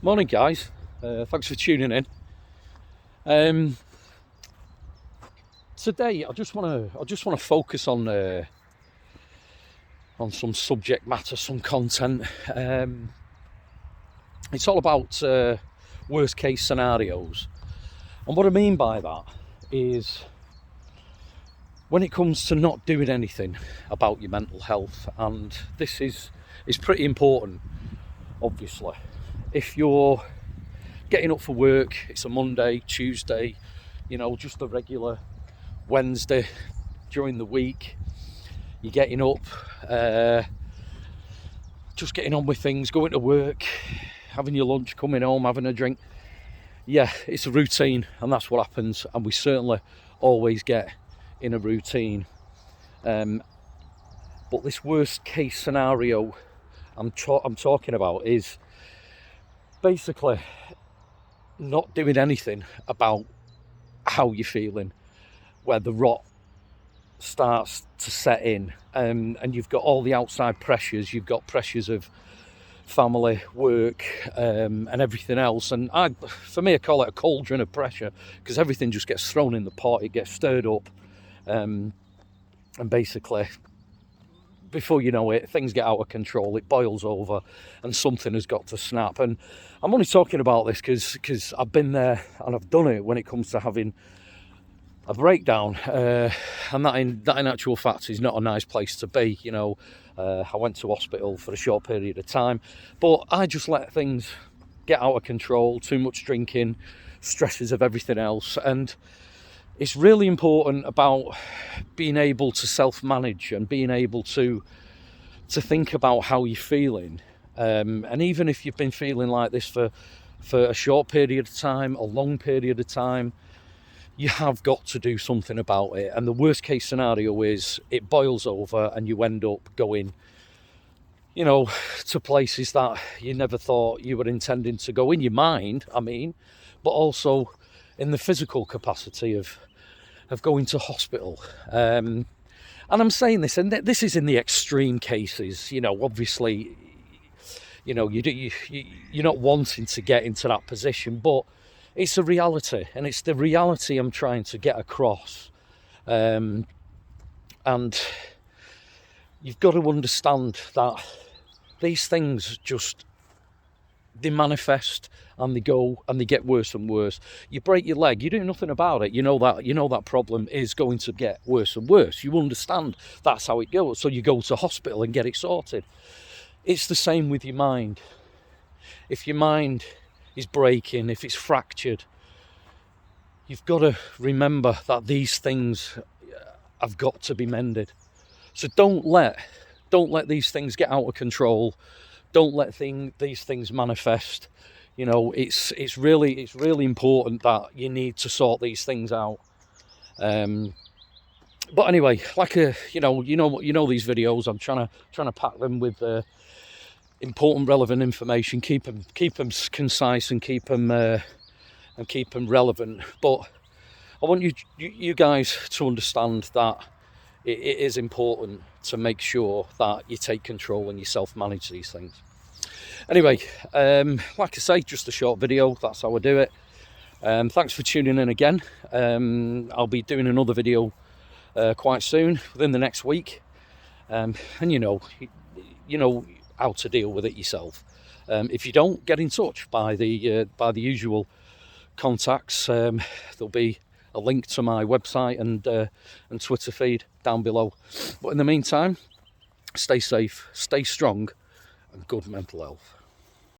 Morning, guys. Thanks for tuning in. Today, I just want to focus on some subject matter, some content. It's all about worst case scenarios, and what I mean by that is when it comes to not doing anything about your mental health, and this is pretty important, obviously. If you're getting up for work, it's a Monday, Tuesday, just a regular Wednesday during the week, you're getting up, just getting on with things, going to work, having your lunch, coming home, having a drink. Yeah, it's a routine, and that's what happens, and we certainly always get in a routine. But this worst case scenario I'm talking about is basically not doing anything about how you're feeling, where the rot starts to set in, and you've got all the outside pressures. You've got pressures of family, work, and everything else. And for me, I call it a cauldron of pressure, because everything just gets thrown in the pot. It gets stirred up, and basically, before you know it, things get out of control, it boils over, and something has got to snap. And I'm only talking about this because I've been there and I've done it when it comes to having a breakdown, and that in actual fact is not a nice place to be. I went to hospital for a short period of time, but I just let things get out of control, too much drinking, stresses of everything else. And it's really important about being able to self-manage and being able to think about how you're feeling. And even if you've been feeling like this for a short period of time, a long period of time, you have got to do something about it. And the worst case scenario is it boils over and you end up going, to places that you never thought you were intending to go, in your mind, but also in the physical capacity of going to hospital. And I'm saying this, and this is in the extreme cases. Obviously, you're not wanting to get into that position, but it's a reality, and it's the reality I'm trying to get across. And you've got to understand that these things they manifest, and they go and they get worse and worse. You break your leg, you do nothing about it. You know that problem is going to get worse and worse. You understand that's how it goes. So you go to hospital and get it sorted. It's the same with your mind. If your mind is breaking, if it's fractured, you've got to remember that these things have got to be mended. So don't let these things get out of control. Don't let these things manifest. It's really important that you need to sort these things out. But anyway, like these videos, I'm trying to pack them with important, relevant information. Keep them concise and keep them relevant. But I want you guys to understand that it is important to make sure that you take control and you self-manage these things. Anyway, like I say, just a short video. That's how I do it. Thanks for tuning in again. I'll be doing another video quite soon, within the next week. And you know how to deal with it yourself. If you don't, get in touch by the usual contacts. There'll be a link to my website and Twitter feed down below. But in the meantime, stay safe, stay strong, and good mental health.